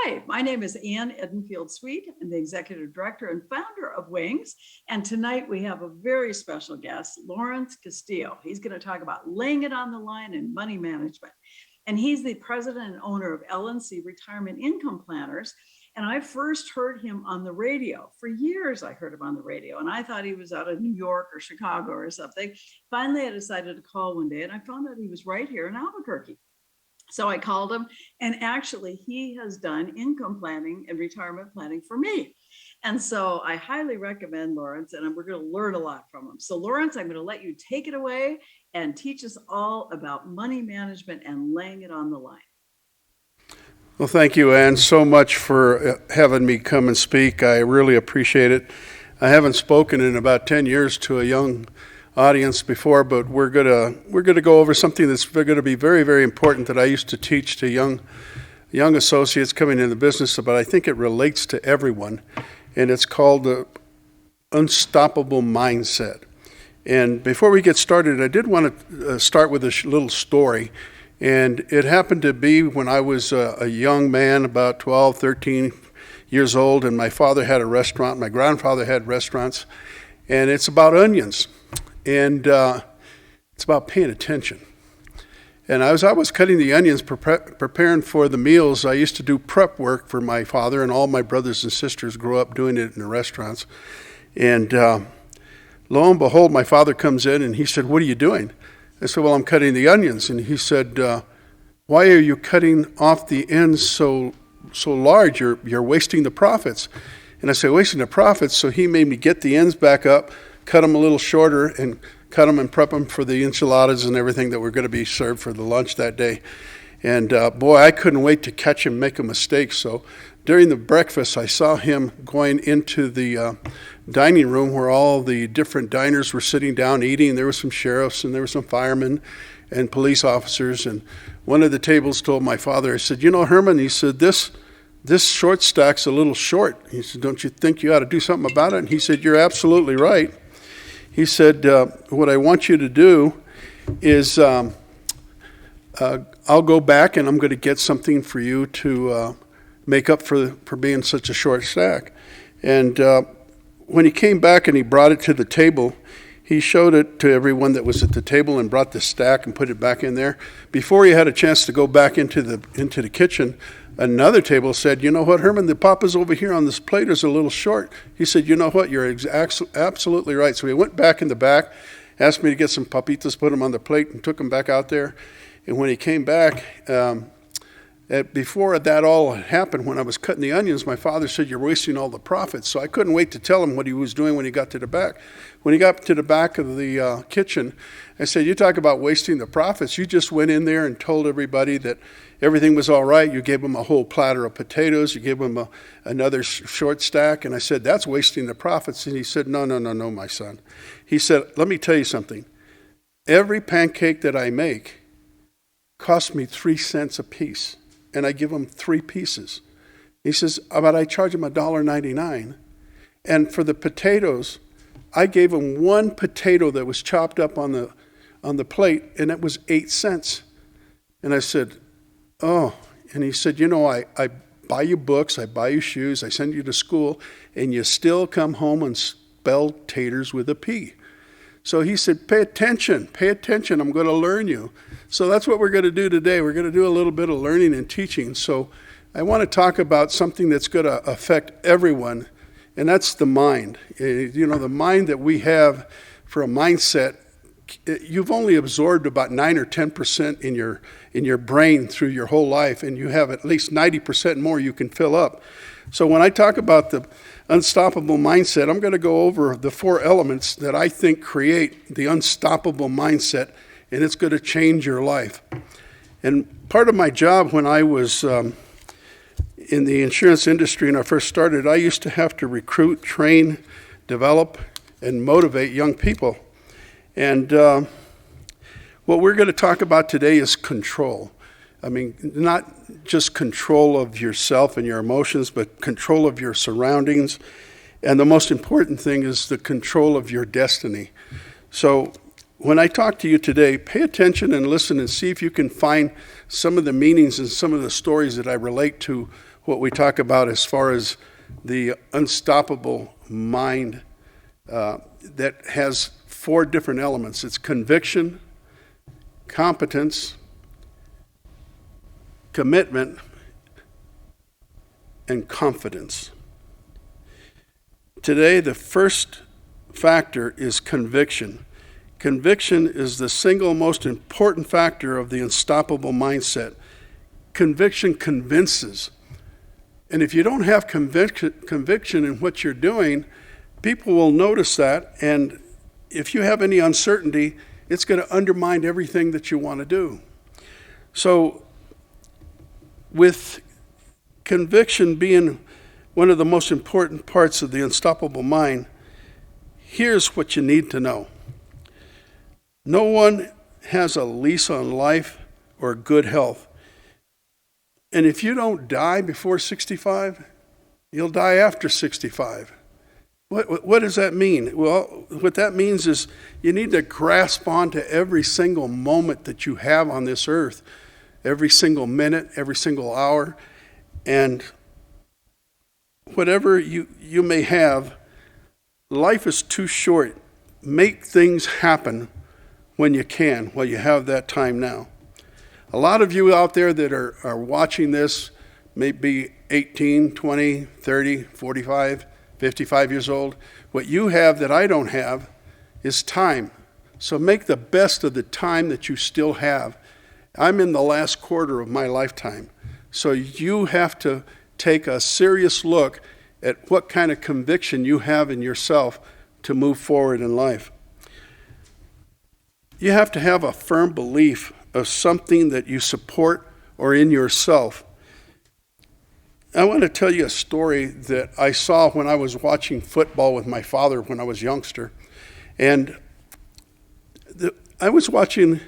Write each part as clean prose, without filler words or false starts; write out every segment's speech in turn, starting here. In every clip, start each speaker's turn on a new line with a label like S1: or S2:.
S1: Hi, my name is Ann Edenfield-Sweet. I'm the executive director and founder of Wings. And tonight we have a very special guest, Lawrence Castillo. He's going to talk about laying it on the line and money management. And he's the president and owner of LNC Retirement Income Planners. And I first heard him on the radio. For years, I heard him on the radio, and I thought he was out of New York or Chicago or something. Finally, I decided to call one day, and I found out he was right here in Albuquerque. So I called him, and actually he has done income planning and retirement planning for me. And so I highly recommend Lawrence, and we're going to learn a lot from him. So Lawrence, I'm going to let you take it away and teach us all about money management and laying it on the line.
S2: Well, thank you, Ann, so much for having me come and speak. I really appreciate it. I haven't spoken in about 10 years to a young audience before, but we're gonna go over something that's going to be very, very important that I used to teach to young associates coming into the business, but I think it relates to everyone, and it's called the unstoppable mindset. And before we get started, I did want to start with a little story, and it happened to be when I was a young man, about 12, 13 years old, and my father had a restaurant, my grandfather had restaurants, and it's about onions. And it's about paying attention. And as I was cutting the onions, preparing for the meals, I used to do prep work for my father, and all my brothers and sisters grew up doing it in the restaurants. And lo and behold, my father comes in and he said, "What are you doing?" I said, "Well, I'm cutting the onions." And he said, "Why are you cutting off the ends so large? You're wasting the profits." And I said, "Wasting the profits?" So he made me get the ends back up, cut them a little shorter, and cut them and prep them for the enchiladas and everything that were going to be served for the lunch that day. And boy, I couldn't wait to catch him make a mistake. So during the breakfast, I saw him going into the dining room where all the different diners were sitting down eating. There were some sheriffs and there were some firemen and police officers. And one of the tables told my father, I said, "You know, Herman," he said, this short stack's a little short." He said, "Don't you think you ought to do something about it?" And he said, "You're absolutely right." He said, "What I want you to do is I'll go back and I'm going to get something for you to make up for being such a short stack." And when he came back and he brought it to the table, he showed it to everyone that was at the table and brought the stack and put it back in there. Before he had a chance to go back into the kitchen, another table said, "You know what, Herman, the papas over here on this plate is a little short." He said, "You know what, you're absolutely right." So he went back in the back, asked me to get some papitas, put them on the plate, and took them back out there. And when he came back, before that all had happened, when I was cutting the onions, my father said, "You're wasting all the profits." So I couldn't wait to tell him what he was doing when he got to the back. When he got to the back of the kitchen, I said, "You talk about wasting the profits. You just went in there and told everybody that everything was all right. You gave them a whole platter of potatoes. You gave them another short stack." And I said, "That's wasting the profits." And he said, No, my son." He said, "Let me tell you something. Every pancake that I make costs me 3 cents a piece, and I give them 3 pieces." He says, "But I charge them $1.99. And for the potatoes, I gave them 1 potato that was chopped up on the plate, and it was 8 cents. And I said, "Oh." And he said, "You know, I buy you books, I buy you shoes, I send you to school, and you still come home and spell taters with a P." So he said, pay attention, I'm going to learn you." So that's what we're going to do today. We're going to do a little bit of learning and teaching. So I want to talk about something that's going to affect everyone, and that's the mind. You know, the mind that we have for a mindset, you've only absorbed about 9 or 10% in your brain through your whole life, and you have at least 90% more you can fill up. So when I talk about the unstoppable mindset, I'm going to go over the 4 elements that I think create the unstoppable mindset, and it's going to change your life. And part of my job when I was in the insurance industry and I first started, I used to have to recruit, train, develop, and motivate young people. And what we're going to talk about today is control. I mean, not just control of yourself and your emotions, but control of your surroundings. And the most important thing is the control of your destiny. So when I talk to you today, pay attention and listen and see if you can find some of the meanings and some of the stories that I relate to what we talk about as far as the unstoppable mind that has 4 different elements. It's conviction, competence, commitment, and confidence. Today, the first factor is conviction. Conviction is the single most important factor of the unstoppable mindset. Conviction convinces. And if you don't have conviction in what you're doing, people will notice that. And if you have any uncertainty, it's going to undermine everything that you want to do. So, with conviction being one of the most important parts of the unstoppable mind, here's what you need to know. No one has a lease on life or good health. And if you don't die before 65, you'll die after 65. What does that mean? Well, what that means is you need to grasp onto every single moment that you have on this earth, every single minute, every single hour, and whatever you may have, life is too short. Make things happen when you can, while you have that time now. A lot of you out there that are watching this may be 18, 20, 30, 45, 55 years old. What you have that I don't have is time. So make the best of the time that you still have. I'm in the last quarter of my lifetime. So you have to take a serious look at what kind of conviction you have in yourself to move forward in life. You have to have a firm belief of something that you support or in yourself. I want to tell you a story that I saw when I was watching football with my father when I was a youngster. And I was watching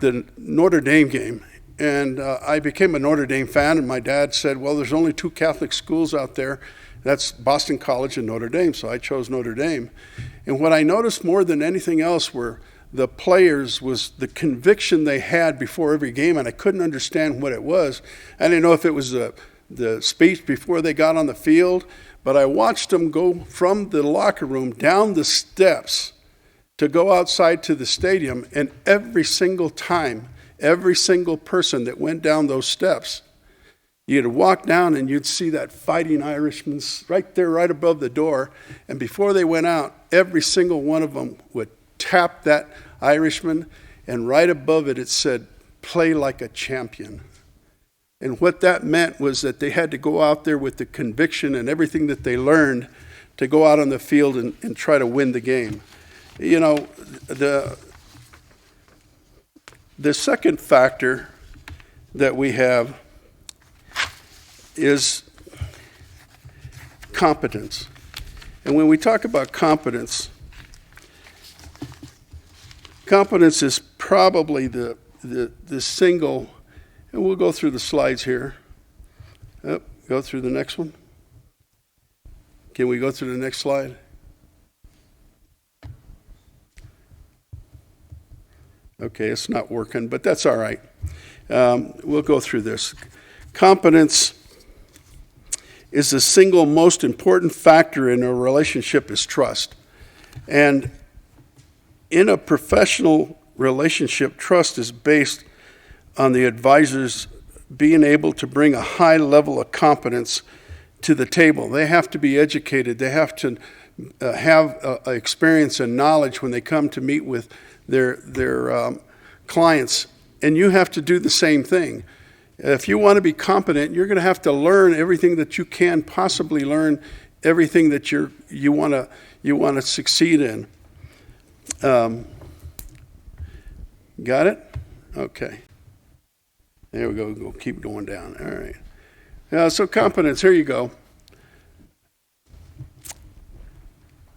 S2: the Notre Dame game, and I became a Notre Dame fan, and my dad said, well, there's only 2 Catholic schools out there. That's Boston College and Notre Dame, so I chose Notre Dame. And what I noticed more than anything else were the players was the conviction they had before every game, and I couldn't understand what it was. I didn't know if it was the speech before they got on the field, but I watched them go from the locker room down the steps to go outside to the stadium, and every single time, every single person that went down those steps, you'd walk down and you'd see that fighting Irishman right there, right above the door, and before they went out, every single one of them would tap that Irishman, and right above it, it said, play like a champion. And what that meant was that they had to go out there with the conviction and everything that they learned to go out on the field and try to win the game. You know, the second factor that we have is competence. And when we talk about competence is probably the single, and we'll go through the slides here. Go through the next one. Can we go through the next slide? Okay, it's not working, but that's all right. We'll go through this. Competence is the single most important factor in a relationship is trust. And in a professional relationship, trust is based on the advisors being able to bring a high level of competence to the table. They have to be educated. They have to have experience and knowledge when they come to meet with their clients. And you have to do the same thing. If you want to be competent, you're going to have to learn everything that you can possibly learn, everything that you want to succeed in. Got it? Okay. There we go. We'll keep going down. All right. So competence, here you go.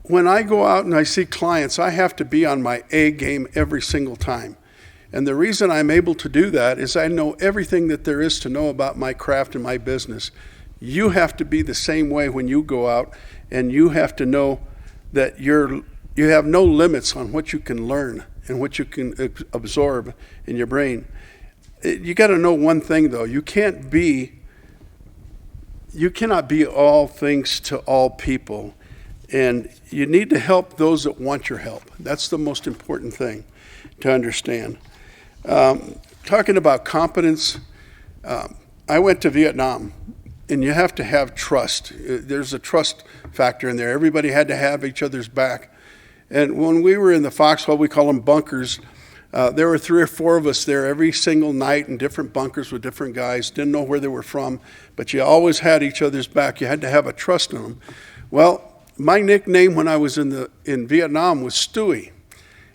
S2: When I go out and I see clients, I have to be on my A game every single time. And the reason I'm able to do that is I know everything that there is to know about my craft and my business. You have to be the same way when you go out, and you have to know that you have no limits on what you can learn and what you can absorb in your brain. You got to know one thing, though. You can't be you cannot be all things to all people, and you need to help those that want your help. That's the most important thing to understand. Talking about competence, I went to Vietnam, and you have to have trust. There's a trust factor in there. Everybody had to have each other's back. And when we were in the foxhole, we call them bunkers, there were 3 or 4 of us there every single night in different bunkers with different guys. Didn't know where they were from, but you always had each other's back. You had to have a trust in them. Well, my nickname when I was in Vietnam was Stewie.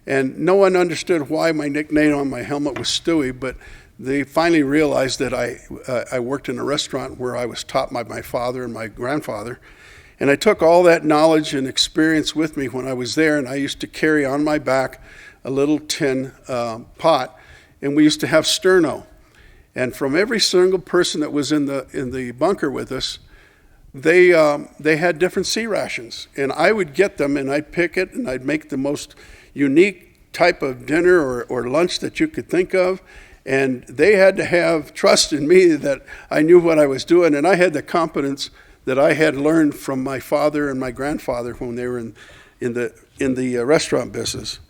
S2: And no one understood why my nickname on my helmet was Stewie, but they finally realized that I worked in a restaurant where I was taught by my father and my grandfather. And I took all that knowledge and experience with me when I was there, and I used to carry on my back a little tin pot, and we used to have sterno. And from every single person that was in the bunker with us, they had different sea rations, and I would get them, and I'd pick it, and I'd make the most unique type of dinner or lunch that you could think of. And they had to have trust in me that I knew what I was doing, and I had the competence that I had learned from my father and my grandfather when they were in the restaurant business.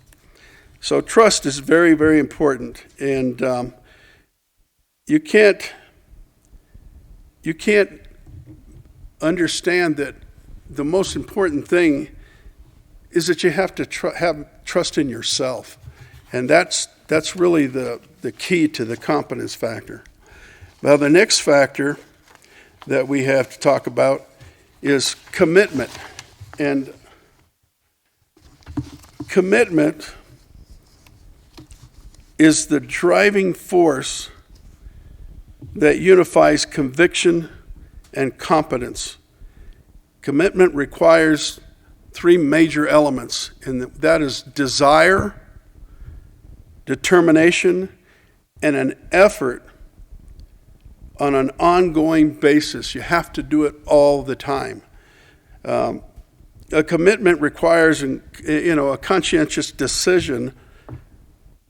S2: So trust is very, very important, and you can't understand that the most important thing is that you have to have trust in yourself, and that's really the key to the competence factor. Now, the next factor that we have to talk about is commitment, and commitment is the driving force that unifies conviction and competence. Commitment requires 3 major elements, and that is desire, determination, and an effort on an ongoing basis. You have to do it all the time. A commitment requires a conscientious decision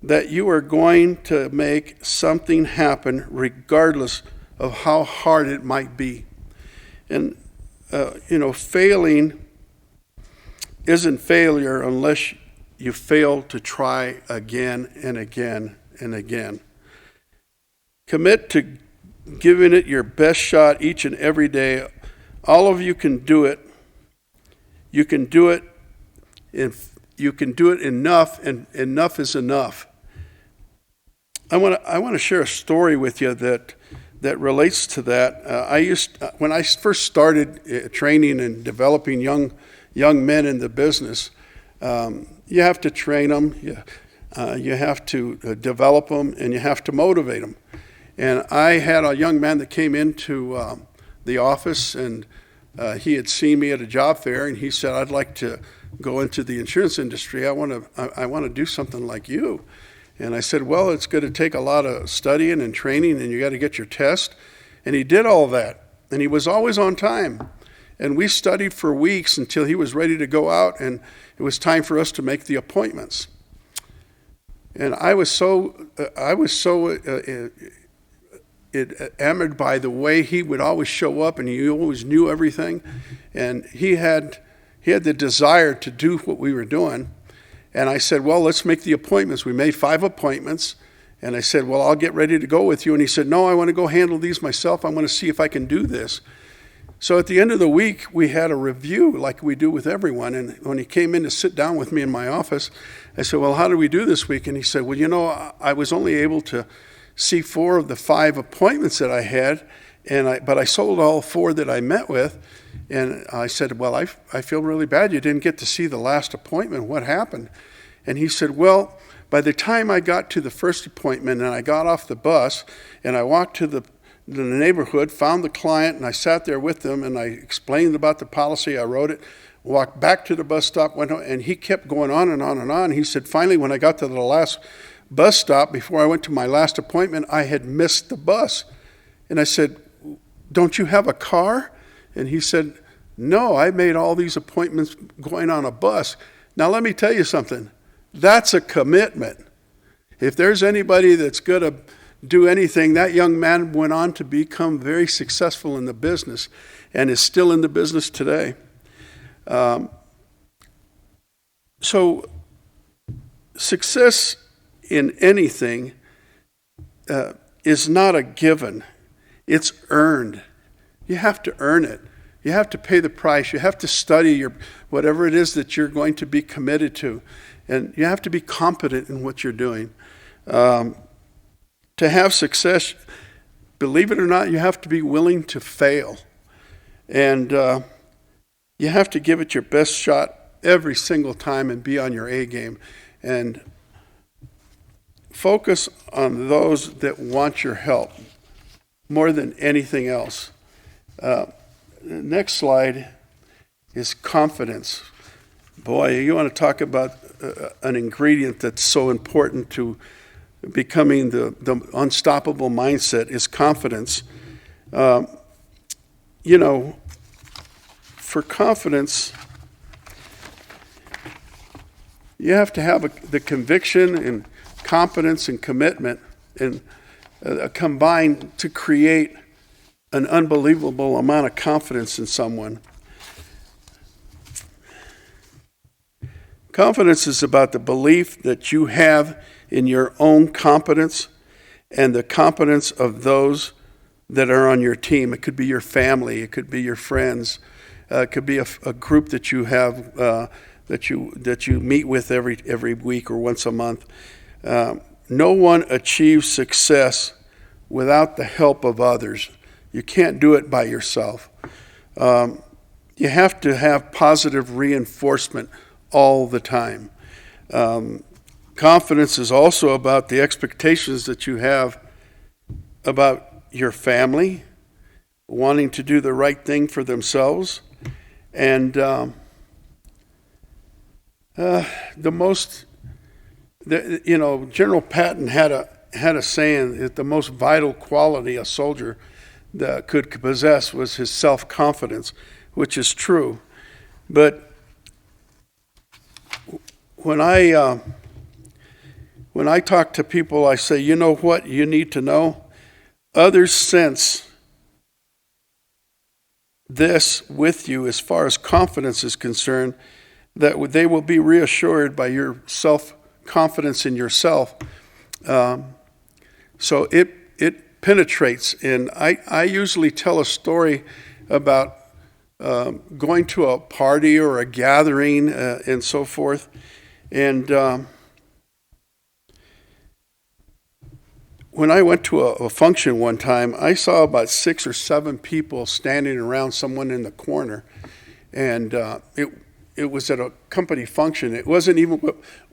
S2: that you are going to make something happen regardless of how hard it might be. And, failing isn't failure unless you fail to try again and again and again. Commit to giving it your best shot each and every day. All of you can do it. You can do it if you can do it enough, and enough is enough. I want to share a story with you that relates to that. When I first started training and developing young men in the business, you have to train them, you have to develop them, and you have to motivate them. And I had a young man that came into the office, and he had seen me at a job fair, and he said, "I'd like to go into the insurance industry. I want to do something like you." And I said, "Well, it's going to take a lot of studying and training, and you got to get your test." And he did all that, and he was always on time. And we studied for weeks until he was ready to go out, and it was time for us to make the appointments. And I was so enamored by the way he would always show up, and he always knew everything, and he had the desire to do what we were doing. And I said, "Well, let's make the appointments." We made 5 appointments, and I said, "Well, I'll get ready to go with you." And he said, "No, I want to go handle these myself. I want to see if I can do this." So at the end of the week, we had a review like we do with everyone. And when he came in to sit down with me in my office, I said, "Well, how did we do this week?" And he said, "Well, I was only able to see 4 of the 5 appointments that I had, but I sold all 4 that I met with." And I said, "Well, I feel really bad you didn't get to see the last appointment. What happened?" And he said, "Well, by the time I got to the first appointment and I got off the bus and I walked to the neighborhood, found the client, and I sat there with them and I explained about the policy, I wrote it, walked back to the bus stop, went home," and he kept going on and on and on. He said, "Finally, when I got to the last bus stop, before I went to my last appointment, I had missed the bus." And I said, "Don't you have a car?" And he said, "No, I made all these appointments going on a bus." Now, let me tell you something. That's a commitment. If there's anybody that's going to do anything. That young man went on to become very successful in the business and is still in the business today. So success in anything is not a given. It's earned. You have to earn it. You have to pay the price. You have to study whatever it is that you're going to be committed to. And you have to be competent in what you're doing. To have success, believe it or not, you have to be willing to fail. And you have to give it your best shot every single time and be on your A game. And focus on those that want your help more than anything else. The next slide is confidence. Boy, you want to talk about an ingredient that's so important to becoming the unstoppable mindset is confidence. For confidence, you have to have the conviction and competence and commitment and combined to create an unbelievable amount of confidence in someone. Confidence is about the belief that you have in your own competence and the competence of those that are on your team. It could be your family, it could be your friends, it could be a group that you have that you meet with every week or once a month. No one achieves success without the help of others. You can't do it by yourself. You have to have positive reinforcement all the time. Confidence is also about the expectations that you have about your family, wanting to do the right thing for themselves, and General Patton had a saying that the most vital quality a soldier that could possess was his self-confidence, which is true. But when I talk to people, I say, you know what you need to know? Others sense this with you as far as confidence is concerned, that they will be reassured by your self-confidence in yourself. So it penetrates. And I usually tell a story about going to a party or a gathering and so forth. And when I went to a function one time, I saw about 6 or 7 people standing around someone in the corner. And it was at a company function. It wasn't even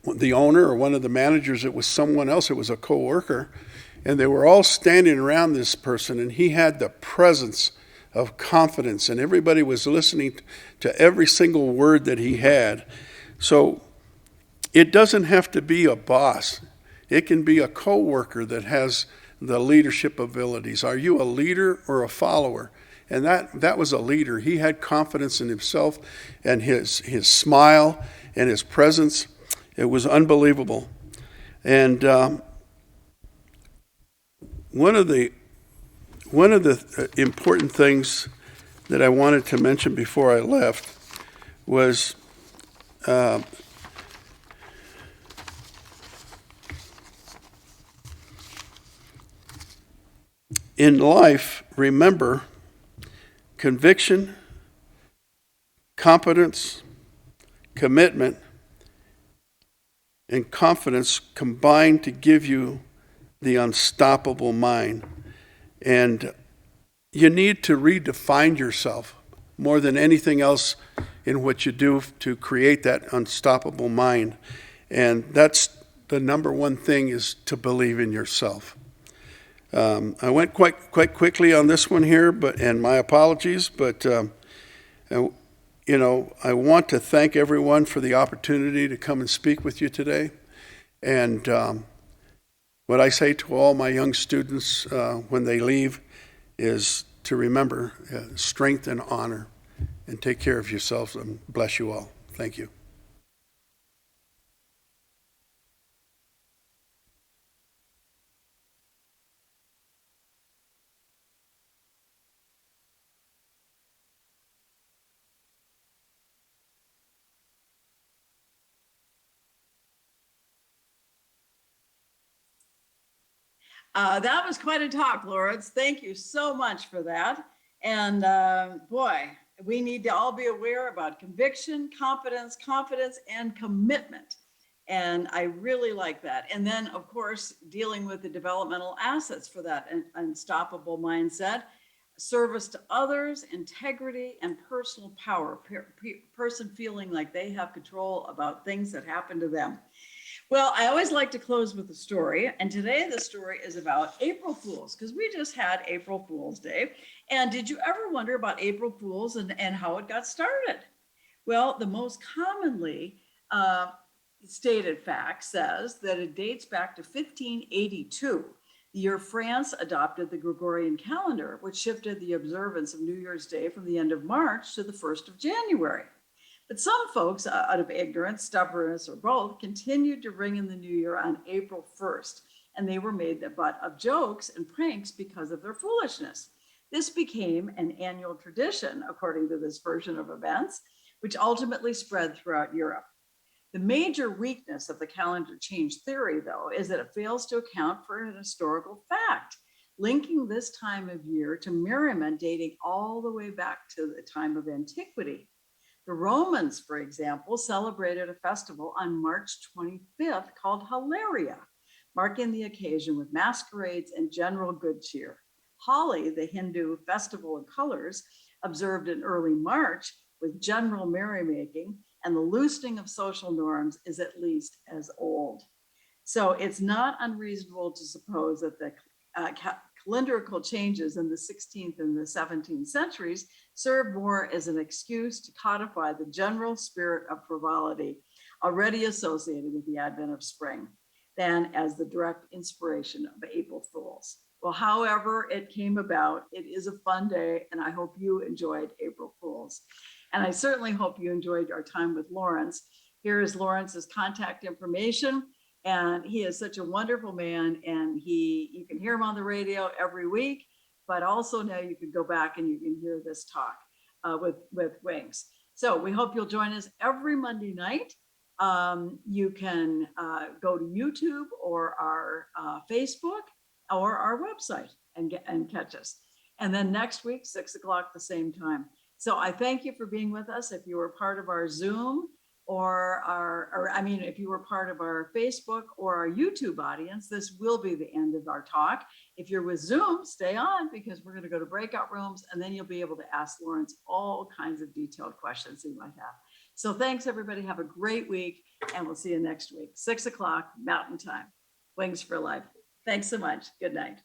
S2: the owner or one of the managers. It was someone else. It was a coworker. And they were all standing around this person, and he had the presence of confidence, and everybody was listening to every single word that he had. So it doesn't have to be a boss. It can be a coworker that has the leadership abilities. Are you a leader or a follower? And that was a leader. He had confidence in himself and his smile and his presence. It was unbelievable. And one of the important things that I wanted to mention before I left was in life, remember, conviction, competence, commitment, and confidence combine to give you the unstoppable mind. And you need to redefine yourself more than anything else in what you do to create that unstoppable mind. And that's the number one thing, is to believe in yourself. I went quite quickly on this one here, and my apologies, but I want to thank everyone for the opportunity to come and speak with you today. And what I say to all my young students when they leave is to remember strength and honor, and take care of yourselves, and bless you all. Thank you.
S1: That was quite a talk, Lawrence. Thank you so much for that. And boy, we need to all be aware about conviction, competence, confidence, and commitment. And I really like that. And then, of course, dealing with the developmental assets for that unstoppable mindset, service to others, integrity, and personal power. Person feeling like they have control about things that happen to them. Well, I always like to close with a story. And today the story is about April Fools, because we just had April Fool's Day. And did you ever wonder about April Fools and how it got started? Well, the most commonly stated fact says that it dates back to 1582, the year France adopted the Gregorian calendar, which shifted the observance of New Year's Day from the end of March to the 1st of January. But some folks, out of ignorance, stubbornness, or both, continued to ring in the new year on April 1st, and they were made the butt of jokes and pranks because of their foolishness. This became an annual tradition, according to this version of events, which ultimately spread throughout Europe. The major weakness of the calendar change theory, though, is that it fails to account for an historical fact, linking this time of year to merriment dating all the way back to the time of antiquity. The Romans, for example, celebrated a festival on March 25th called Hilaria, marking the occasion with masquerades and general good cheer. Holi, the Hindu festival of colors, observed in early March with general merrymaking, and the loosening of social norms is at least as old. So it's not unreasonable to suppose that the calendrical changes in the 16th and the 17th centuries served more as an excuse to codify the general spirit of frivolity already associated with the advent of spring than as the direct inspiration of April Fools. Well, however it came about, it is a fun day, and I hope you enjoyed April Fools. And I certainly hope you enjoyed our time with Lawrence. Here is Lawrence's contact information. And he is such a wonderful man, and you can hear him on the radio every week, but also now you can go back and you can hear this talk with Wings. So we hope you'll join us every Monday night. You can go to YouTube or our Facebook or our website and catch us. And then next week, 6 o'clock, the same time. So I thank you for being with us. If you were part of our Zoom, if you were part of our Facebook or our YouTube audience, this will be the end of our talk. If you're with Zoom, stay on, because we're going to go to breakout rooms, and then you'll be able to ask Lawrence all kinds of detailed questions you might have. So thanks, everybody. Have a great week, and we'll see you next week, 6 o'clock Mountain Time. Wings for Life. Thanks so much. Good night.